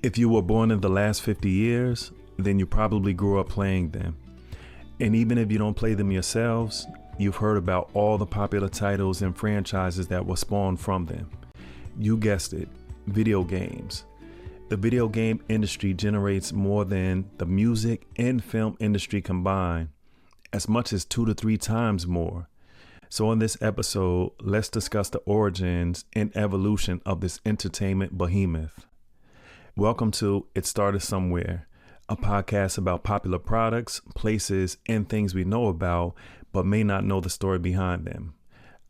If you were born in the last 50 years, then you probably grew up playing them. And even if you don't play them yourselves, you've heard about all the popular titles and franchises that were spawned from them. You guessed it, video games. The video game industry generates more than the music and film industry combined, as much as 2 to 3 times more. So in this episode, let's discuss the origins and evolution of this entertainment behemoth. Welcome to It Started Somewhere, a podcast about popular products, places, and things we know about, but may not know the story behind them.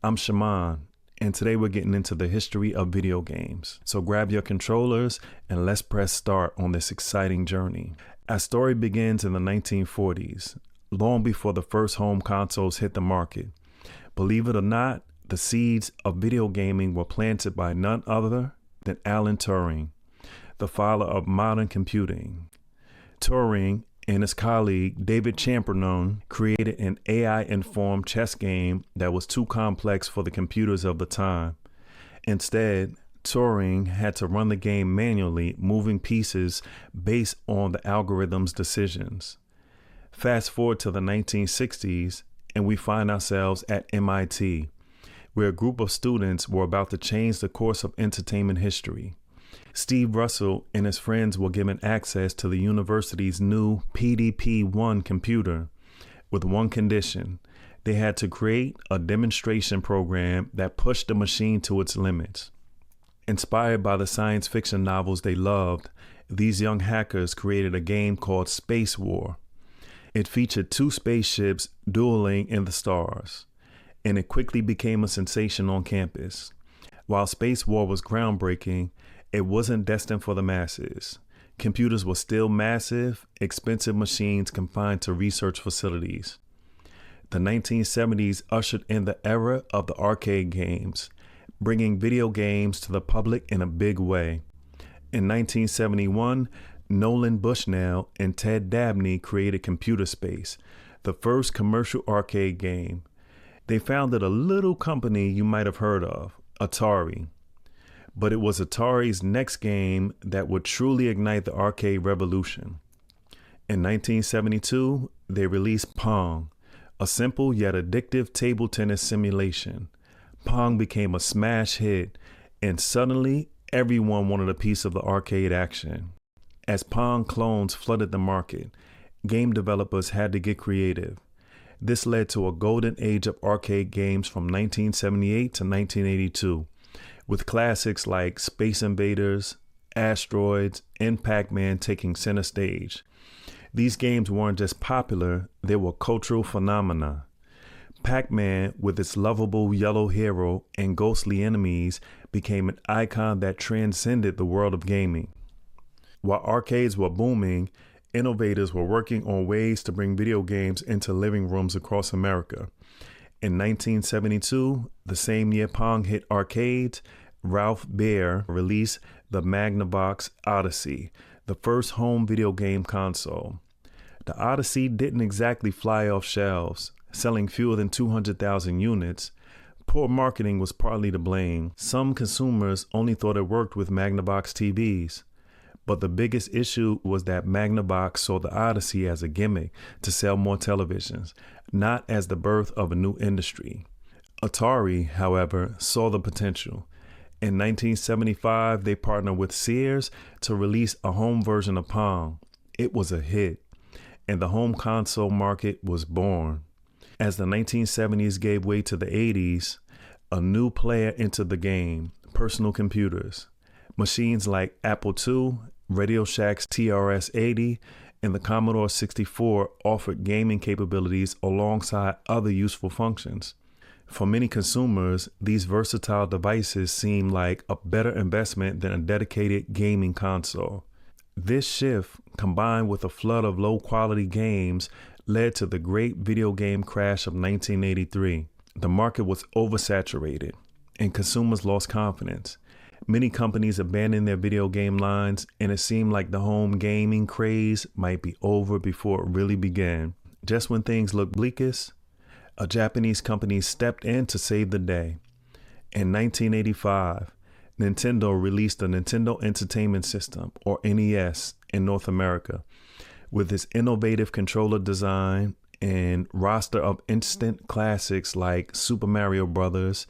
I'm Shaimond, and today we're getting into the history of video games. So grab your controllers and let's press start on this exciting journey. Our story begins in the 1940s, long before the first home consoles hit the market. Believe it or not, the seeds of video gaming were planted by none other than Alan Turing, the father of modern computing. Turing and his colleague David Champernon created an AI-informed chess game that was too complex for the computers of the time. Instead, Turing had to run the game manually, moving pieces based on the algorithm's decisions. Fast forward to the 1960s, and we find ourselves at MIT, where a group of students were about to change the course of entertainment history. Steve Russell and his friends were given access to the university's new PDP-1 computer with one condition. They had to create a demonstration program that pushed the machine to its limits. Inspired by the science fiction novels they loved, these young hackers created a game called Spacewar. It featured 2 spaceships dueling in the stars, and it quickly became a sensation on campus. While Spacewar was groundbreaking, it wasn't destined for the masses. Computers were still massive, expensive machines confined to research facilities. The 1970s ushered in the era of the arcade games, bringing video games to the public in a big way. In 1971, Nolan Bushnell and Ted Dabney created Computer Space, the first commercial arcade game. They founded a little company you might have heard of, Atari. But it was Atari's next game that would truly ignite the arcade revolution. In 1972, they released Pong, a simple yet addictive table tennis simulation. Pong became a smash hit, and suddenly everyone wanted a piece of the arcade action. As Pong clones flooded the market, game developers had to get creative. This led to a golden age of arcade games from 1978 to 1982. With classics like Space Invaders, Asteroids, and Pac-Man taking center stage. These games weren't just popular, they were cultural phenomena. Pac-Man, with its lovable yellow hero and ghostly enemies, became an icon that transcended the world of gaming. While arcades were booming, innovators were working on ways to bring video games into living rooms across America. In 1972, the same year Pong hit arcades, Ralph Baer released the Magnavox Odyssey, the first home video game console. The Odyssey didn't exactly fly off shelves, selling fewer than 200,000 units. Poor marketing was partly to blame. Some consumers only thought it worked with Magnavox TVs. But the biggest issue was that Magnavox saw the Odyssey as a gimmick to sell more televisions, not as the birth of a new industry. Atari, however, saw the potential. In 1975, they partnered with Sears to release a home version of Pong. It was a hit, and the home console market was born. As the 1970s gave way to the 80s, a new player entered the game, personal computers. Machines like Apple II, Radio Shack's TRS-80, and the Commodore 64 offered gaming capabilities alongside other useful functions. For many consumers, these versatile devices seemed like a better investment than a dedicated gaming console. This shift, combined with a flood of low-quality games, led to the great video game crash of 1983. The market was oversaturated, and consumers lost confidence. Many companies abandoned their video game lines, and it seemed like the home gaming craze might be over before it really began. Just when things looked bleakest, a Japanese company stepped in to save the day. In 1985, Nintendo released the Nintendo Entertainment System, or NES, in North America, with its innovative controller design and roster of instant classics like Super Mario Bros.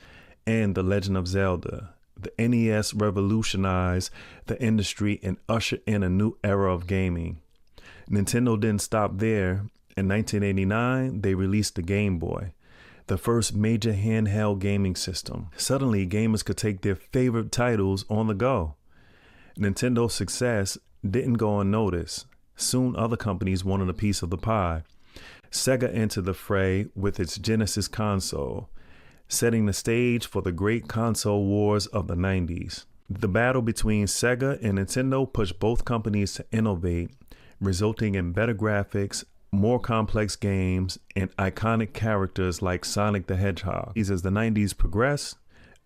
And The Legend of Zelda. The NES revolutionized the industry and ushered in a new era of gaming. Nintendo didn't stop there. In 1989, they released the Game Boy, the first major handheld gaming system. Suddenly, gamers could take their favorite titles on the go. Nintendo's success didn't go unnoticed. Soon, other companies wanted a piece of the pie. Sega entered the fray with its Genesis console, setting the stage for the great console wars of the 90s. The battle between Sega and Nintendo pushed both companies to innovate, resulting in better graphics, more complex games, and iconic characters like Sonic the Hedgehog. As the 90s progressed,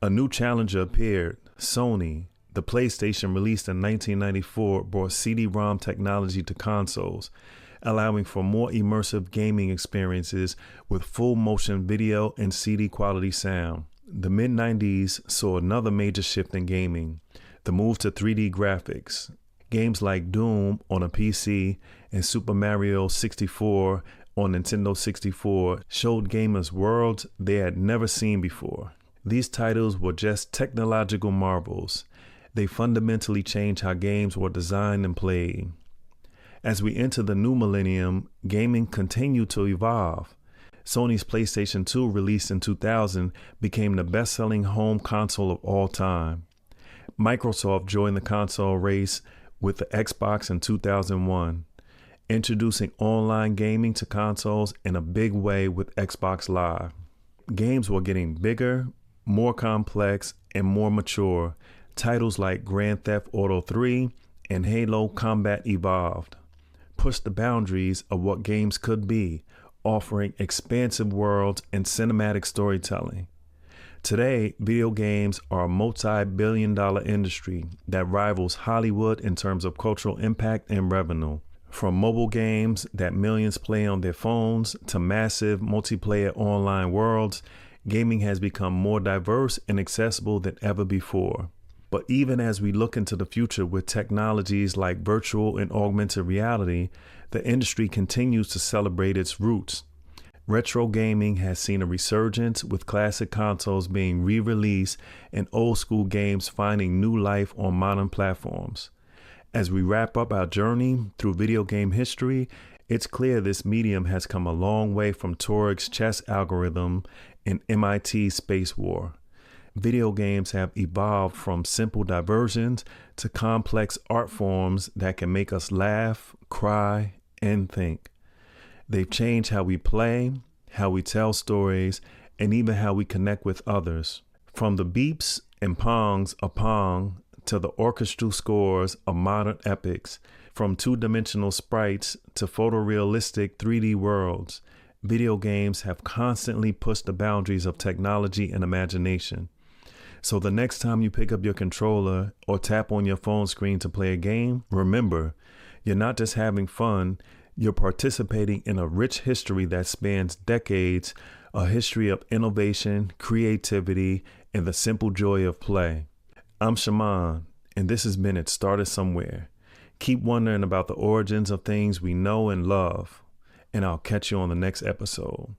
a new challenger appeared, Sony. The PlayStation, released in 1994, brought CD-ROM technology to consoles, allowing for more immersive gaming experiences with full motion video and CD quality sound. The mid-90s saw another major shift in gaming, the move to 3D graphics. Games like Doom on a PC and Super Mario 64 on Nintendo 64 showed gamers worlds they had never seen before. These titles were just technological marvels. They fundamentally changed how games were designed and played. As we enter the new millennium, gaming continued to evolve. Sony's PlayStation 2, released in 2000, became the best-selling home console of all time. Microsoft joined the console race with the Xbox in 2001, introducing online gaming to consoles in a big way with Xbox Live. Games were getting bigger, more complex, and more mature. Titles like Grand Theft Auto 3 and Halo Combat Evolved pushed the boundaries of what games could be, offering expansive worlds and cinematic storytelling. Today, video games are a multi-billion-dollar industry that rivals Hollywood in terms of cultural impact and revenue. From mobile games that millions play on their phones to massive multiplayer online worlds, gaming has become more diverse and accessible than ever before. But even as we look into the future with technologies like virtual and augmented reality, the industry continues to celebrate its roots. Retro gaming has seen a resurgence, with classic consoles being re-released and old school games finding new life on modern platforms. As we wrap up our journey through video game history, it's clear this medium has come a long way from Turing's chess algorithm and MIT's Spacewar. Video games have evolved from simple diversions to complex art forms that can make us laugh, cry, and think. They've changed how we play, how we tell stories, and even how we connect with others. From the beeps and pongs of Pong to the orchestral scores of modern epics, from two-dimensional sprites to photorealistic 3D worlds, video games have constantly pushed the boundaries of technology and imagination. So the next time you pick up your controller or tap on your phone screen to play a game, remember, you're not just having fun, you're participating in a rich history that spans decades, a history of innovation, creativity, and the simple joy of play. I'm Shaimond, and this has been It Started Somewhere. Keep wondering about the origins of things we know and love, and I'll catch you on the next episode.